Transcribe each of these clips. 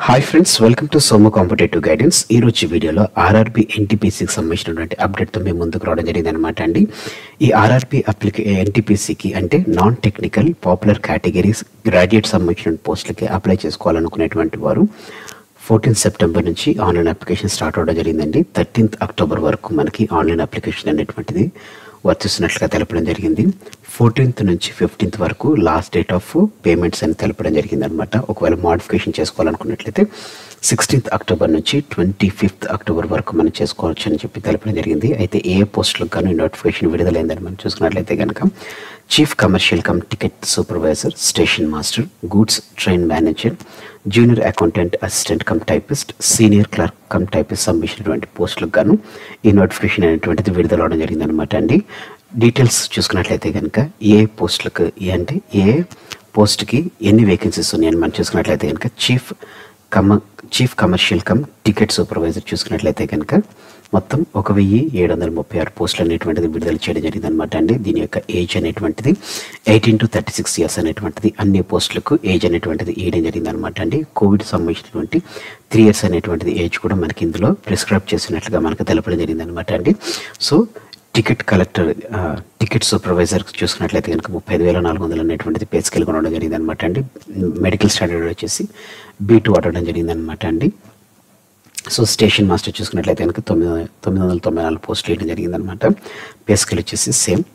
Hi friends, welcome to సోమో competitive guidance. ఈ రోజు వీడియోలో ఆర్ఆర్బి ఎన్టీపీసీకి సంబంధించినటువంటి అప్డేట్తో మేము ముందుకు రావడం జరిగింది అనమాట అండి. ఈ ఆర్ఆర్బి ఎన్టీపీసీకి అంటే non technical popular categories graduate సంబంధించిన పోస్టులకి అప్లై చేసుకోవాలనుకునేటువంటి వారు 14 సెప్టెంబర్ నుంచి ఆన్లైన్ అప్లికేషన్ స్టార్ట్ అవ్వడం జరిగిందండి. 13th అక్టోబర్ వరకు మనకి ఆన్లైన్ అప్లికేషన్ అనేటువంటిది వర్తిస్తున్నట్లుగా తెలపడం జరిగింది. 14th నుంచి 15th వరకు లాస్ట్ డేట్ ఆఫ్ పేమెంట్స్ అని తెలపడం జరిగింది అనమాట. ఒకవేళ మోడిఫికేషన్ చేసుకోవాలనుకున్నట్లయితే 16th అక్టోబర్ నుంచి 25th అక్టోబర్ వరకు మనం చేసుకోవచ్చు అని చెప్పి తెలపడం జరిగింది. అయితే ఏ పోస్టులకు గాను నోటిఫికేషన్ విడుదలైందని మనం చూసుకున్నట్లయితే కనుక chief commercial cum ticket supervisor, station master, goods train manager, junior accountant assistant cum typist, senior clerk cum typist సంబంధించినటువంటి పోస్టులకు గాను ఈ నోటిఫికేషన్ అనేటువంటిది విడుదల అవడం జరిగింది అనమాట అండి. డీటెయిల్స్ చూసుకున్నట్లయితే కనుక ఏ పోస్టులకు అంటే ఏ పోస్ట్కి ఎన్ని వేకెన్సీస్ ఉన్నాయని మనం చూసుకున్నట్లయితే కనుక chief commercial cum ticket supervisor చూసుకున్నట్లయితే కనుక మొత్తం 1736 పోస్టులు అనేటువంటిది విడుదల చేయడం జరిగింది అనమాట అండి. దీని యొక్క ఏజ్ అనేటువంటిది 18 to 36 ఇయర్స్ అనేటువంటిది అన్ని పోస్టులకు ఏజ్ అనేటువంటిది వేయడం జరిగింది అనమాట అండి. కోవిడ్ సంబంధించినటువంటి 3 years అనేటువంటిది ఏజ్ కూడా మనకి ఇందులో ప్రిస్క్రైబ్ చేసినట్లుగా మనకు తెలపడం జరిగింది అనమాట అండి. So ticket collector, ticket supervisor చూసుకున్నట్లయితే కనుక 35,400 అనేటువంటిది పే స్కేల్ కొనడం జరిగింది అనమాట అండి. మెడికల్ స్టాండర్డ్ వచ్చేసి B2 అడగడం జరిగింది అనమాట అండి. సో స్టేషన్ మాస్టర్ చూసుకున్నట్లయితే కనుక 994 పోస్టులు వేయడం జరిగింది అనమాట. పే స్కేల్ వచ్చేసి సేమ్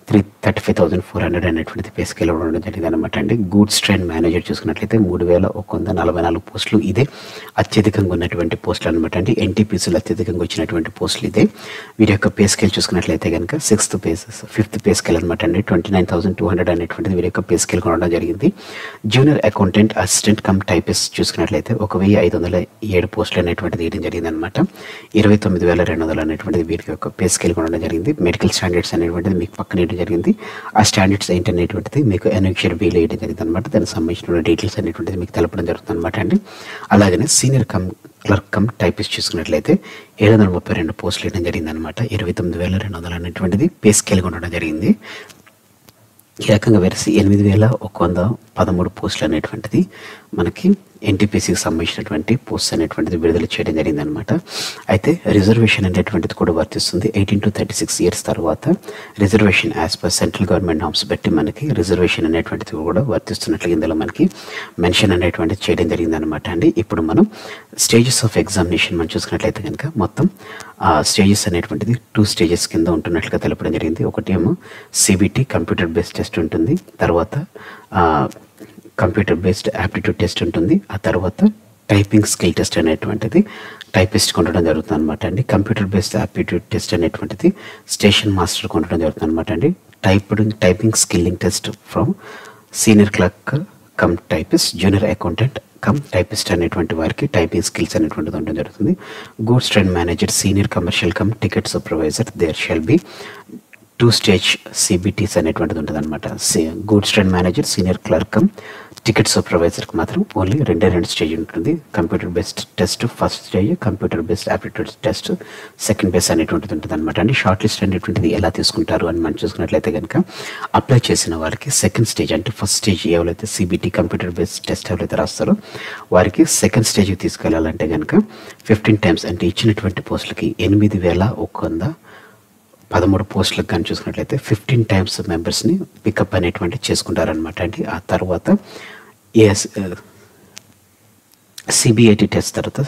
35,400 అనేటువంటిది పే స్కేల్ ఉండడం జరిగింది అనమాట అండి. గూడ్స్ ట్రైన్ మేనేజర్ చూసుకున్నట్లయితే 3,144 పోస్టులు ఇదే అత్యధికంగా ఉన్నటువంటి పోస్టులు అనమాట అండి. ఎన్టీపీసీలు అత్యధికంగా వచ్చినటువంటి పోస్టులు ఇదే. వీరి యొక్క పే స్కేల్ చూసుకున్నట్లయితే కనుక 5th పే స్కేల్ అనమాట అండి. 29,200 అనేటువంటిది వీరి యొక్క పే స్కేల్ కొనడం జరిగింది. Junior accountant assistant cum typist చూసుకున్నట్లయితే 1,507 పోస్టులు అనేటువంటిది వేయడం జరిగింది అనమాట. 29,200 అనేటువంటిది వీరి యొక్క పే స్కేల్ కొనడం జరిగింది. మెడికల్ స్టాండర్డ్స్ అనేటువంటిది మీకు పక్కన జరిగింది. ఆ స్టాండర్డ్స్ ఏంటనేటువంటిది మీకు ఎన్ఎక్చర్ బిల్ వేయడం జరిగింది అనమాట. దానికి సంబంధించిన డీటెయిల్స్ అనేటువంటిది మీకు తెలపడం జరుగుతుంది అనమాట అండి. అలాగనే సీనియర్ క్లర్క్ కమ్ టైపిస్ట్ చూసుకున్నట్లయితే 732 పోస్టులు వేయడం జరిగింది అనమాట. 29,200 అనేటువంటిది పే స్కేల్ ఉండడం జరిగింది. ఈ రకంగా వెరసి 8,113 పోస్టులు అనేటువంటిది మనకి ఎన్టీపీసీకి సంబంధించినటువంటి పోస్ట్ అనేటువంటిది విడుదల చేయడం జరిగింది అనమాట. అయితే రిజర్వేషన్ అనేటువంటిది కూడా వర్తిస్తుంది. 18 to 36 ఇయర్స్ తర్వాత reservation as per central government norms బట్టి మనకి రిజర్వేషన్ అనేటువంటిది కూడా వర్తిస్తున్నట్లు ఇందులో మనకి మెన్షన్ అనేటువంటిది చేయడం జరిగింది అనమాట అండి. ఇప్పుడు మనం స్టేజెస్ ఆఫ్ ఎగ్జామినేషన్ మనం చూసుకున్నట్లయితే కనుక మొత్తం స్టేజెస్ అనేటువంటిది 2 stages కింద ఉంటున్నట్లుగా తెలపడం జరిగింది. ఒకటేమో సిబిటి కంప్యూటర్ బేస్డ్ టెస్ట్ ఉంటుంది, తర్వాత కంప్యూటర్ బేస్డ్ యాప్టిట్యూడ్ టెస్ట్ ఉంటుంది, ఆ తర్వాత టైపింగ్ స్కిల్ టెస్ట్ అనేటువంటిది టైపిస్ట్ ఉండడం జరుగుతుంది అనమాట అండి. కంప్యూటర్ బేస్డ్ యాప్టిట్యూడ్ టెస్ట్ అనేటువంటిది స్టేషన్ మాస్టర్ ఉండడం జరుగుతుంది అనమాట అండి. Typing skilling test from senior clerk cum typist, junior accountant cum typist అనేటువంటి వారికి టైపింగ్ స్కిల్స్ అనేటువంటిది ఉండడం జరుగుతుంది. Goods train manager, senior commercial cum ticket supervisor, there shall be 2 stage CBTs అనేటువంటిది ఉంటుంది అనమాట. Goods train manager, senior clerk cum ticket సూపర్వైజర్కి మాత్రం ఓన్లీ 2 స్టేజ్ ఉంటుంది. Computer based test first stage, computer based aptitude test second base అనేటువంటిది ఉంటుంది అనమాట అండి. షార్ట్ లిస్ట్ అనేటువంటిది ఎలా తీసుకుంటారు అని మనం చూసుకున్నట్లయితే కనుక అప్లై చేసిన వారికి సెకండ్ స్టేజ్ అంటే ఫస్ట్ స్టేజ్ ఎవరైతే సిబిటి కంప్యూటర్ బేస్డ్ టెస్ట్ ఎవరైతే రాస్తారో వారికి సెకండ్ స్టేజ్కి తీసుకెళ్లాలంటే కనుక 15 times అంటే ఇచ్చినటువంటి పోస్టులకి 8,113 పోస్టులకు కానీ చూసుకున్నట్లయితే 15 times మెంబర్స్ని పికప్ అనేటువంటి చేసుకుంటారనమాట అండి. ఆ తర్వాత సిబిఐటి టెస్ట్ తర్వాత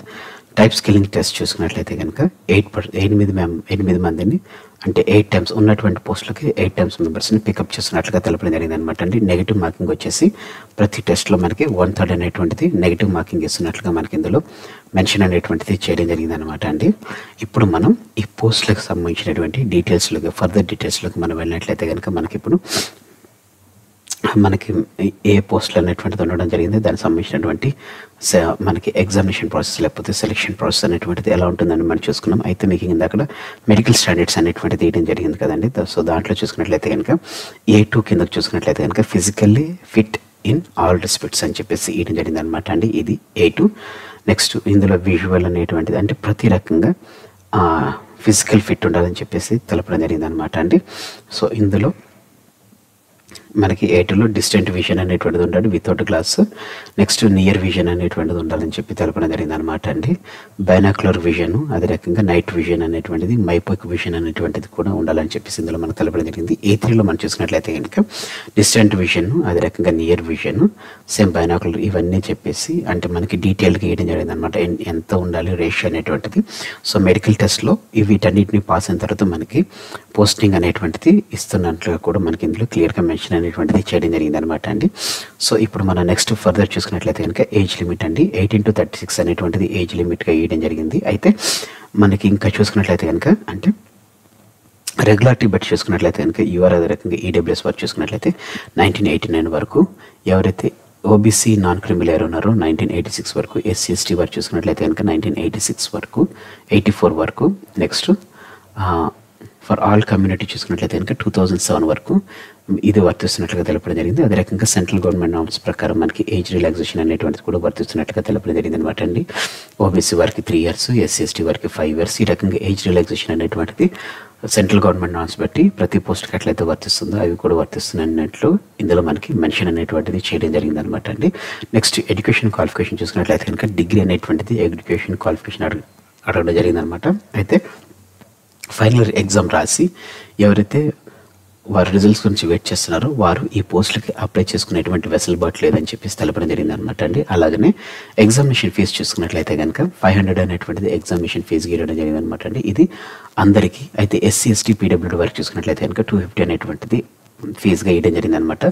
టైప్ స్కిల్లింగ్ టెస్ట్ చూసుకున్నట్లయితే కనుక 8 మందిని అంటే 8 times ఉన్నటువంటి పోస్టులకి 8 times మెంబర్స్ని పికప్ చేస్తున్నట్లుగా తెలపడం జరిగింది అనమాట అండి. నెగిటివ్ మార్కింగ్ వచ్చేసి ప్రతి టెస్ట్లో మనకి 1/3 అనేటువంటిది నెగిటివ్ మార్కింగ్ ఇస్తున్నట్లుగా మనకి ఇందులో మెన్షన్ అనేటువంటిది చేయడం జరిగింది అనమాట అండి. ఇప్పుడు మనం ఈ పోస్టులకు సంబంధించినటువంటి డీటెయిల్స్లోకి ఫర్దర్ డీటెయిల్స్లోకి మనం వెళ్ళినట్లయితే కనుక మనకి ఏ పోస్టులు అనేటువంటిది ఉండడం జరిగింది, దానికి సంబంధించినటువంటి మనకి ఎగ్జామినేషన్ ప్రాసెస్ లేకపోతే సెలెక్షన్ ప్రాసెస్ అనేటువంటిది ఎలా ఉంటుందని మనం చూసుకున్నాం. అయితే మీకు ఇందాక మెడికల్ స్టాండర్డ్స్ అనేటువంటిది వేయడం జరిగింది కదండి. సో దాంట్లో చూసుకున్నట్లయితే కనుక A2 కిందకు చూసుకున్నట్లయితే కనుక physically fit in all respects అని చెప్పేసి వేయడం జరిగింది అనమాట అండి. ఇది A2. నెక్స్ట్ ఇందులో విజువల్ అనేటువంటిది అంటే ప్రతి రకంగా ఫిజికల్ ఫిట్ ఉండాలని చెప్పేసి తెలపడం జరిగింది అనమాట అండి. సో ఇందులో మనకి 8లో డిస్టెంట్ విజన్ అనేటువంటిది ఉండాలి without glass. Next near vision అనేటువంటిది ఉండాలని చెప్పి తెలపడం జరిగింది అనమాట అండి. బైనాక్యులర్ విజన్, అదే రకంగా నైట్ విజన్ అనేటువంటిది, మైపోక్ విజన్ అనేటువంటిది కూడా ఉండాలని చెప్పేసి ఇందులో మనకు తెలపడం జరిగింది. A3లో మనం చూసుకున్నట్లయితే కనుక డిస్టెంట్ విజన్, అదే రకంగా నియర్ విజన్, సేమ్ బైనాక్యులర్, ఇవన్నీ చెప్పేసి అంటే మనకి డీటెయిల్గా వేయడం జరిగింది అనమాట. ఎంత ఉండాలి రేషియో అనేటువంటిది. సో మెడికల్ టెస్ట్లో వీటన్నిటిని పాస్ అయిన తర్వాత మనకి పోస్టింగ్ అనేటువంటిది ఇస్తున్నట్లుగా కూడా మనకి ఇందులో క్లియర్గా మెన్షన్ అనేటువంటిది చేయడం జరిగింది అనమాట అండి. సో ఇప్పుడు మనం నెక్స్ట్ ఫర్దర్ చూసుకున్నట్లయితే కనుక ఏజ్ లిమిట్ అండి, 18 to 36 అనేటువంటిది ఏజ్ లిమిట్గా వేయడం జరిగింది. అయితే మనకి ఇంకా చూసుకున్నట్లయితే కనుక అంటే రెగ్యులారిటీ బట్టి చూసుకున్నట్లయితే కనుక యూఆర్ అదే రకంగా ఈడబ్ల్యూఎస్ వరకు చూసుకున్నట్లయితే 1989 వరకు, ఎవరైతే ఓబీసీ నాన్ క్రిమినల్ ఎవరు ఉన్నారో 1986 వరకు, ఎస్సీ ఎస్టీ వరకు చూసుకున్నట్లయితే కనుక 1986 వరకు, 84 వరకు. నెక్స్ట్ ఫర్ ఆల్ కమ్యూనిటీ చూసుకున్నట్లయితే కనుక 2007 వరకు ఇది వర్తిస్తున్నట్లుగా తెలపడం జరిగింది. అదే రకంగా సెంట్రల్ గవర్నమెంట్ నామ్స్ ప్రకారం మనకి ఏజ్ రిలాక్సేషన్ అనేటువంటిది కూడా వర్తిస్తున్నట్లుగా తెలపడం జరిగింది అనమాట అండి. ఓబీసీ వారికి 3 years, ఎస్సీ ఎస్టీ వారికి 5 years. ఈ రకంగా ఏజ్ రిలాక్సేషన్ అనేటువంటిది సెంట్రల్ గవర్నమెంట్ నామ్స్ బట్టి ప్రతి పోస్ట్కి ఎట్లయితే వర్తిస్తుందో అవి కూడా వర్తిస్తున్నట్లు ఇందులో మనకి మెన్షన్ అనేటువంటిది చేయడం జరిగింది అనమాట అండి. నెక్స్ట్ ఎడ్యుకేషన్ క్వాలిఫికేషన్ చూసుకున్నట్లయితే కనుక డిగ్రీ అనేటువంటిది ఎడ్యుకేషన్ క్వాలిఫికేషన్ అడగడం జరిగింది అనమాట. అయితే ఫైనల్ ఎగ్జామ్ రాసి ఎవరైతే వారి రిజల్ట్స్ గురించి వెయిట్ చేస్తున్నారో వారు ఈ పోస్టులకి అప్లై చేసుకునేటువంటి వెసులుబాటు లేదని చెప్పేసి తెలపడం జరిగింది అనమాట అండి. అలాగనే ఎగ్జామినేషన్ ఫీజు చూసుకున్నట్లయితే కనుక 500 అనేటువంటిది ఎగ్జామినేషన్ ఫీజు గీయడం జరిగింది అనమాట అండి. ఇది అందరికీ. అయితే ఎస్సీ ఎస్టీ పీడబ్ల్యూడీ వారికి చూసుకున్నట్లయితే కనుక 250 అనేటువంటిది ఫీజుగా వేయడం జరిగింది అనమాట.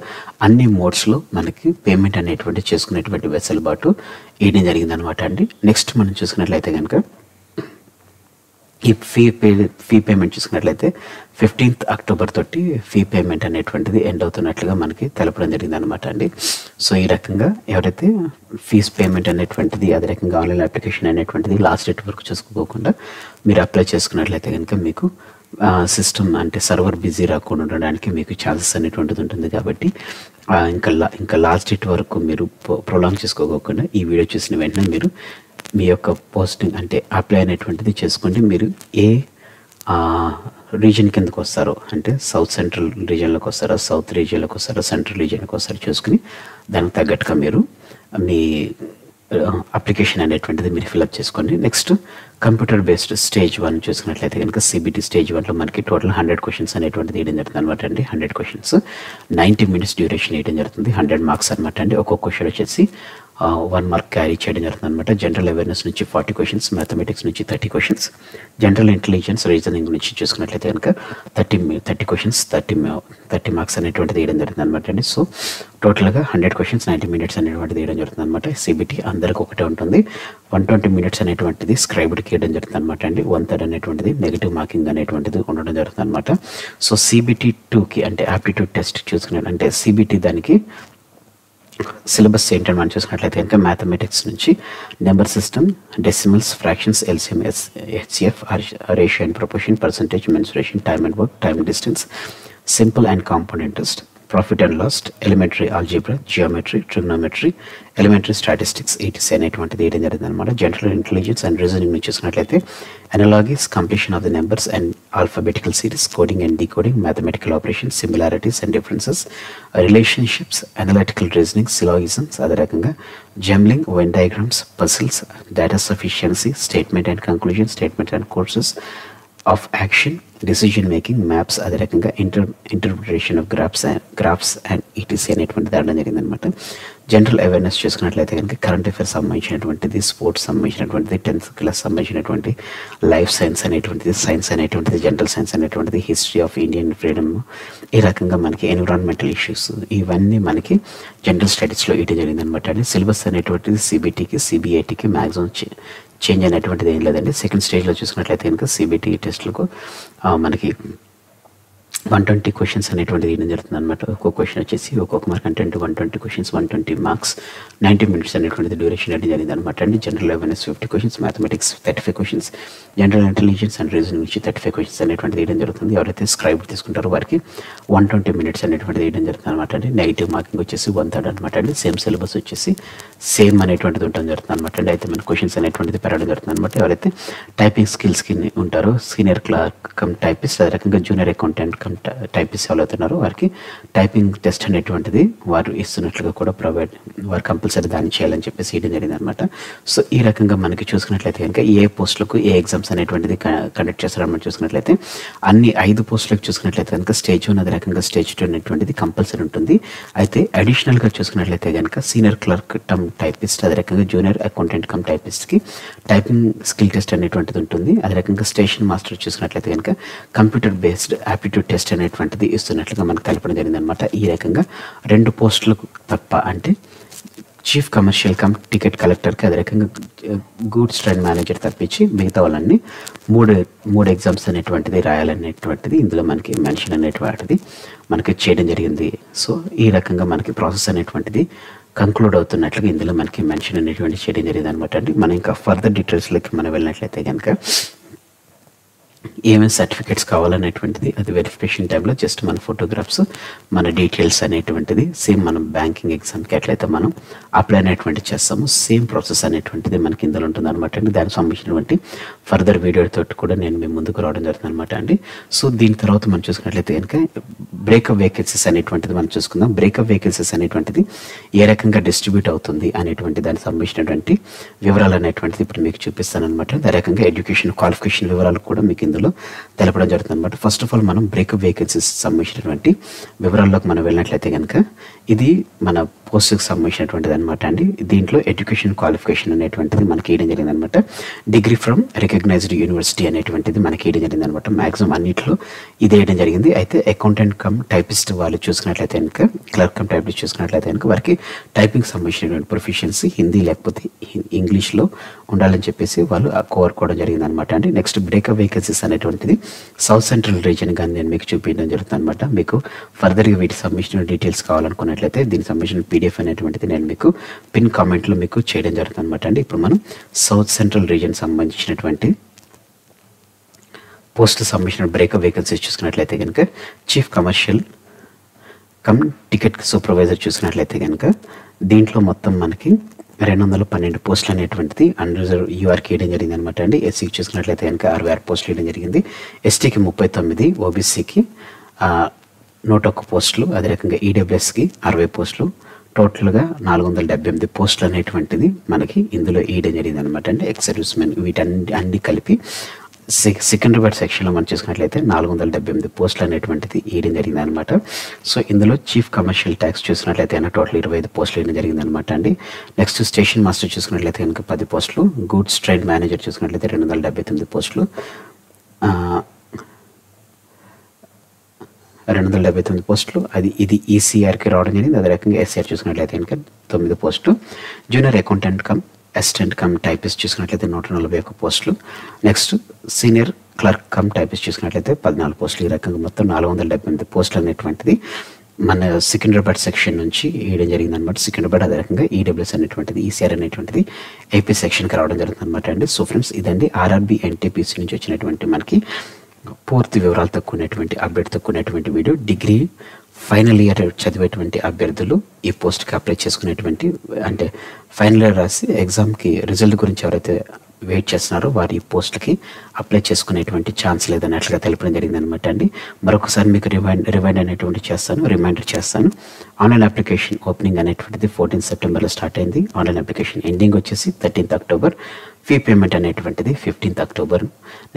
అన్ని మోడ్స్లో మనకి పేమెంట్ అనేటువంటి చేసుకునేటువంటి వెసులుబాటు వేయడం జరిగింది అనమాట అండి. నెక్స్ట్ మనం చూసుకున్నట్లయితే కనుక ఈ ఫీ పేమెంట్ చూసుకున్నట్లయితే 15th October తోటి ఫీ పేమెంట్ అనేటువంటిది ఎండ్ అవుతున్నట్లుగా మనకి తెలపడం జరిగింది అనమాట అండి. సో ఈ రకంగా ఎవరైతే ఫీజ్ పేమెంట్ అనేటువంటిది అదే రకంగా ఆన్లైన్ అప్లికేషన్ అనేటువంటిది లాస్ట్ డేట్ వరకు చూసుకోకుండా మీరు అప్లై చేసుకున్నట్లయితే కనుక మీకు సిస్టమ్ అంటే సర్వర్ బిజీ రాకుండా ఉండడానికి మీకు ఛాన్సెస్ అనేటువంటిది ఉంటుంది. కాబట్టి ఇంకా లాస్ట్ డేట్ వరకు మీరు ప్రొలాంగ్ చేసుకోకుండా ఈ వీడియో చూసిన వెంటనే మీరు మీ యొక్క పోస్టింగ్ అంటే అప్లై అనేటువంటిది చేసుకోండి. మీరు ఏ రీజన్ కిందకు వస్తారో అంటే సౌత్ సెంట్రల్ రీజియన్లోకి వస్తారో, సౌత్ రీజియన్లోకి వస్తారో, సెంట్రల్ రీజియన్కి వస్తారో చూసుకుని దానికి తగ్గట్టుగా మీరు మీ అప్లికేషన్ అనేటువంటిది మీరు ఫిల్అప్ చేసుకోండి. నెక్స్ట్ కంప్యూటర్ బేస్డ్ స్టేజ్ 1 చూసుకున్నట్లయితే కనుక సిబిటి స్టేజ్ 1లో మనకి టోటల్ 100 క్వశ్చన్స్ అనేటువంటిది వేయడం జరుగుతుంది అనమాట అండి. 100 క్వశ్చన్స్ 90 minutes డ్యూరేషన్ వేయడం జరుగుతుంది. 100 marks అనమాట అండి. ఒక్కొక్క క్వశ్చన్ వచ్చేసి 1 mark క్యారీ చేయడం జరుగుతుంది అనమాట. జనరల్ అవేర్నెస్ నుంచి 40 questions, మ్యాథమెటిక్స్ నుంచి 30 questions, జనరల్ ఇంటెలిజెన్స్ రీజనింగ్ నుంచి చూసుకున్నట్లయితే కనుక 30 questions 30 marks అనేటువంటిది వేయడం జరుగుతుంది అనమాట అండి. సో టోటల్గా 100 questions 90 minutes అనేటువంటిది వేయడం జరుగుతుంది అనమాట. సిబిటి అందరికి ఒకటే ఉంటుంది. 120 minutes అనేటువంటిది స్క్రైబ్డ్కి వేయడం జరుగుతుంది అనమాట అండి. 1/3 అనేటువంటిది నెగిటివ్ మార్కింగ్ అనేటువంటిది ఉండడం జరుగుతుంది అనమాట. సో సిబిటి 2కి అంటే ఆప్టిట్యూడ్ టెస్ట్ చూసుకున్నట్టు అంటే సిబిటి దానికి సిలబస్ ఏంటని మనం చూసుకున్నట్లయితే కనుక మ్యాథమెటిక్స్ నుంచి number system, decimals, fractions, LCM, HCF, ratio and proportion, percentage, mensuration, time and work, time distance, simple and compound interest, profit and loss, elementary algebra, geometry, trigonometry, elementary statistics, ETC అనేటువంటిది వేయడం జరిగింది అనమాట. General intelligence and reasoning నుంచి చూసుకున్నట్లయితే analogies, completion of the numbers and alphabetical series, coding and decoding, mathematical operation, similarities and differences, relationships, analytical reasoning, syllogisms, అదే రకంగా jumbling, Venn diagrams, puzzles, data sufficiency, statement and conclusion, statement and courses of action, decision making, maps, అదే రకంగా interpretation of graphs and ETC అనేటువంటిది ఆడడం జరిగింది అనమాట. General awareness చూసుకున్నట్లయితే కనుక కరెంట్ అఫైర్స్ సంబంధించినటువంటిది, స్పోర్ట్స్ సంబంధించినటువంటిది, 10th class సంబంధించినటువంటి లైఫ్ సైన్స్ అనేటువంటిది, సైన్స్ అనేటువంటిది, జనరల్ సైన్స్ అనేటువంటిది, హిస్టరీ ఆఫ్ ఇండియన్ ఫ్రీడమ్, ఈ రకంగా మనకి ఎన్విరాన్మెంటల్ ఇష్యూస్ ఇవన్నీ మనకి జనరల్ స్టడీస్లో ఇవ్వడం జరిగింది అనమాట అండి. సిలబస్ అనేటువంటిది సిబిటికి సిబిఐటికి మ్యాక్సిమం చేంజ్ అనేటువంటిది ఏం లేదండి. సెకండ్ స్టేజ్లో చూసుకున్నట్లయితే కనుక సిబిటి టెస్ట్లకు మనకి 120 questions అనేటువంటిది వేయడం జరుగుతుంది అనమాట. ఒక్కొక్క క్వశ్చన్ వచ్చేసి ఒక్కొక్క మార్క్ అంటే 120 questions 120 marks 90 minutes అనేటువంటిది డ్యూరేషన్ అనేది జరిగింది అనమాట అండి. General awareness 50 questions, mathematics 35 questions, general intelligence and reasoning నుంచి 35 questions అనేటువంటిది వేయడం జరుగుతుంది. ఎవరైతే స్క్రైబ్ తీసుకుంటారో వారికి 120 minutes అనేటువంటిది వేయడం జరుగుతుంది అనమాట అండి. నెగిటివ్ మార్కింగ్ వచ్చేసి 1/3 అనమాట అండి. సేమ్ సిలబస్ వచ్చేసి సేమ్ అనేటువంటిది ఉండడం జరుగుతుంది అనమాట అండి. అయితే మన క్వశ్చన్స్ అనేటువంటిది పెరగడం జరుగుతుంది అనమాట. ఎవరైతే టైపింగ్ స్కిల్స్కి ఉంటారో సీనియర్ క్లర్క్ కమ్ టైపిస్ట్, అదే రకంగా జూనియర్ అకౌంటెంట్ కమ్ టైపిస్ట్ ఎవరు అవుతున్నారో వారికి టైపింగ్ టెస్ట్ అనేటువంటిది వారు ఇస్తున్నట్లుగా కూడా వారు కంపల్సరీ దాన్ని చేయాలని చెప్పేసి ఇవ్వడం జరిగింది అనమాట. సో ఈ రకంగా మనకి చూసుకున్నట్లయితే కనుక ఏ పోస్టులకు ఏ ఎగ్జామ్స్ అనేటువంటిది కండక్ట్ చేస్తారని మనం చూసుకున్నట్లయితే అన్ని 5 పోస్టులకు చూసుకున్నట్లయితే కనుక స్టేజ్ 1 అదే రకంగా స్టేజ్ 2 అనేటువంటిది కంపల్సరీ ఉంటుంది. అయితే అడిషనల్గా చూసుకున్నట్లయితే కనుక సీనియర్ క్లర్క్ కమ్ టైపిస్ట్ అదే రకంగా జూనియర్ అకౌంటెంట్ కమ్ టైపిస్ట్కి టైపింగ్ స్కిల్ టెస్ట్ అనేటువంటిది ఉంటుంది. అదే రకంగా స్టేషన్ మాస్టర్ చూసుకున్నట్లయితే కనుక కంప్యూటర్ బేస్డ్ ఆప్టిట్యూడ్ టెస్ట్ అనేటువంటిది ఇస్తున్నట్లుగా మనకు తెలపడం జరిగింది అనమాట. ఈ రకంగా 2 పోస్టులకు తప్ప అంటే చీఫ్ కమర్షియల్ కమ్ టికెట్ కలెక్టర్కి అదే రకంగా గూడ్స్ ట్రైన్ మేనేజర్ తప్పించి మిగతా వాళ్ళని మూడు ఎగ్జామ్స్ అనేటువంటిది రాయాలనేటువంటిది ఇందులో మనకి మెన్షన్ అనేటువంటిది మనకి చేయడం జరిగింది. సో ఈ రకంగా మనకి ప్రాసెస్ అనేటువంటిది కంక్లూడ్ అవుతున్నట్లుగా ఇందులో మనకి మెన్షన్ అనేటువంటి చేయడం జరిగింది అనమాట అండి. మనం ఇంకా ఫర్దర్ డీటెయిల్స్లోకి మనం వెళ్ళినట్లయితే కనుక ఏమేమి సర్టిఫికేట్స్ కావాలనేటువంటిది అది వెరిఫికేషన్ టైంలో జస్ట్ మన ఫోటోగ్రాఫ్స్ మన డీటెయిల్స్ అనేటువంటిది సేమ్ మనం బ్యాంకింగ్ ఎగ్జామ్కి ఎట్లయితే మనం అప్లై అనేటువంటి చేస్తాము సేమ్ ప్రాసెస్ అనేటువంటిది మనకి ఇందులో ఉంటుంది అనమాట అండి. దానికి సంబంధించినటువంటి ఫర్దర్ వీడియోతో కూడా నేను మీ ముందుకు రావడం జరుగుతుంది అనమాట అండి. సో దీని తర్వాత మనం చూసుకున్నట్లయితే కనుక బ్రేకప్ వేకెన్సీస్ అనేటువంటిది మనం చూసుకుందాం. బ్రేకప్ వేకెన్సీస్ అనేటువంటిది ఏ రకంగా డిస్ట్రిబ్యూట్ అవుతుంది అనేటువంటి దానికి సంబంధించినటువంటి వివరాలు అనేటువంటిది ఇప్పుడు మీకు చూపిస్తాను అనమాట. అదే రకంగా ఎడ్యుకేషన్ క్వాలిఫికేషన్ వివరాలు కూడా మీకు ఇందులో తెలపడం జరుగుతుంది అనమాట. ఫస్ట్ ఆఫ్ ఆల్ మనం బ్రేకప్ వేకెన్సీస్ సంబంధించినటువంటి వివరాల్లోకి మనం వెళ్ళినట్లయితే కనుక ఇది మన పోస్ట్కి సంబంధించినటువంటిది అనమాట అండి. దీంట్లో ఎడ్యుకేషన్ క్వాలిఫికేషన్ అనేటువంటిది మనకి వేయడం జరిగింది అనమాట. డిగ్రీ ఫ్రమ్ రికగ్నైజ్డ్ యూనివర్సిటీ అనేటువంటిది మనకి వేయడం జరిగింది అనమాట. మ్యాక్సిమం అన్నింటిలో ఇది వేయడం జరిగింది. అయితే అకౌంటెంట్ కమ్ టైపిస్ట్ వాళ్ళు చూసుకున్నట్లయితే కనుక క్లర్క్ కమ్ టైపిస్ట్ చూసుకున్నట్లయితే కనుక వారికి టైపింగ్ సంబంధించినటువంటి ప్రొఫిషియన్సీ హిందీ లేకపోతే ఇంగ్లీష్లో ఉండాలని చెప్పేసి వాళ్ళు కోరుకోవడం జరిగింది అనమాట అండి. నెక్స్ట్ బ్రేకప్ వేకెన్సీస్ అనేటువంటిది సౌత్ సెంట్రల్ రీజియన్ కానీ నేను మీకు చూపించడం జరుగుతుంది అనమాట. మీకు ఫర్దర్గా వీటికి సంబంధించిన డీటెయిల్స్ కావాలనుకున్నట్లయితే దీనికి సంబంధించిన పీడిఎఫ్ అనేటువంటిది నేను మీకు పిన్ కామెంట్లో మీకు చేయడం జరుగుతుంది అనమాట అండి. ఇప్పుడు మనం సౌత్ సెంట్రల్ రీజియన్ సంబంధించినటువంటి పోస్ట్ సంబంధించిన బ్రేకప్ వేకెన్సీస్ చూసుకున్నట్లయితే కనుక chief commercial cum ticket supervisor చూసుకున్నట్లయితే కనుక దీంట్లో మొత్తం మనకి 212 పోస్టులు అనేటువంటిది అన్రిజర్వ్ యూఆర్కి వేయడం జరిగింది అనమాట అండి. ఎస్సీకి చూసుకున్నట్లయితే కనుక 66 పోస్టులు వేయడం జరిగింది. ఎస్టీకి 39, ఓబీసీకి 101 పోస్టులు, అదే రకంగా ఈడబ్ల్యూఎస్కి 60 పోస్టులు, టోటల్గా 478 పోస్టులు అనేటువంటిది మనకి ఇందులో వేయడం జరిగింది అనమాట అండి. ఎక్స్ సర్వీస్ మెన్ వీటన్ని కలిపి సికింద్రాబాద్ సెక్షన్లో మనం చూసుకున్నట్లయితే 478 పోస్టులు అనేటువంటిది వేయడం జరిగింది అనమాట. సో ఇందులో చీఫ్ కమర్షియల్ ట్యాక్స్ చూసినట్లయితే కనుక టోటల్ 25 పోస్టులు వేయడం జరిగింది అనమాట అండి. నెక్స్ట్ స్టేషన్ మాస్టర్ చూసుకున్నట్లయితే కనుక 10 పోస్టులు, గూడ్స్ ట్రైన్ మేనేజర్ చూసుకున్నట్లయితే 279 పోస్టులు, 279 పోస్టులు ఇది ఈసీఆర్కి రావడం జరిగింది. అదే రకంగా ఎస్సీఆర్ చూసుకున్నట్లయితే కనుక 9 పోస్టులు, junior accountant come assistant cum typist చూసుకున్నట్లయితే 141 పోస్టులు, next senior clerk cum typist చూసుకున్నట్లయితే 14 పోస్టులు. ఈ రకంగా మొత్తం 478 పోస్టులు అనేటువంటిది మన సికింద్రాబాద్ సెక్షన్ నుంచి వేయడం జరిగింది అనమాట. సికింద్రాబాద్ అదే రకంగా ఈడబ్ల్యూఎస్ అనేటువంటిది ఈసీఆర్ అనేటువంటిది ఏపీ సెక్షన్కి రావడం జరుగుతుంది అనమాట అండి. సో ఫ్రెండ్స్ ఇదండి ఆర్ఆర్బీ ఎన్టీపీసీ నుంచి వచ్చినటువంటి మనకి పూర్తి వివరాలతో కూడినటువంటి అప్డేట్తో కూడినటువంటి వీడియో. డిగ్రీ ఫైనల్ ఇయర్ చదివేటువంటి అభ్యర్థులు ఈ పోస్ట్కి అప్లై చేసుకునేటువంటి అంటే ఫైనల్ ఇయర్ రాసి ఎగ్జామ్కి రిజల్ట్ గురించి ఎవరైతే వెయిట్ చేస్తున్నారో వారి ఈ పోస్ట్కి అప్లై చేసుకునేటువంటి ఛాన్స్ లేదన్నట్లుగా తెలపడం జరిగింది అనమాట అండి. మరొకసారి మీకు రిమైండ్ అనేటువంటి రిమైండర్ చేస్తాను. ఆన్లైన్ అప్లికేషన్ ఓపెనింగ్ అనేటువంటిది 14 సెప్టెంబర్లో స్టార్ట్ అయింది. ఆన్లైన్ అప్లికేషన్ ఎండింగ్ వచ్చేసి 13th అక్టోబర్. ఫీ పేమెంట్ అనేటువంటిది 15th October.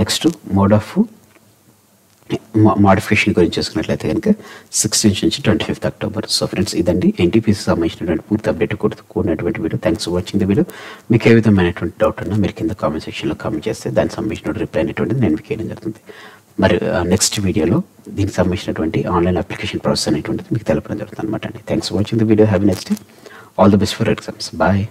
Next mode of modification గురించి చూసుకున్నట్లయితే కనుక 16th నుంచి 25th అక్టోబర్. సో ఫ్రెండ్స్ ఇదండి ఎన్టీపీసీ సంబంధించినటువంటి పూర్తి అప్డేట్ కూడినటువంటి video. Thanks for watching the video. మీకు ఏ విధమైనటువంటి డౌట్ ఉన్నా మీరు కింద కామెంట్ సెక్షన్లో కామెంట్ చేస్తే దానికి సంబంధించిన రిప్లై అనేటువంటిది నేను మీకు వేయడం జరుగుతుంది. మరి నెక్స్ట్ వీడియోలో దీనికి సంబంధించినటువంటి ఆన్లైన్ అప్లికేషన్ ప్రాసెస్ అనేటువంటిది మీకు తెలపడం జరుగుతుంది అనమాట అండి. Thanks for watching the video. Have a nice day. All the best for exams. Bye.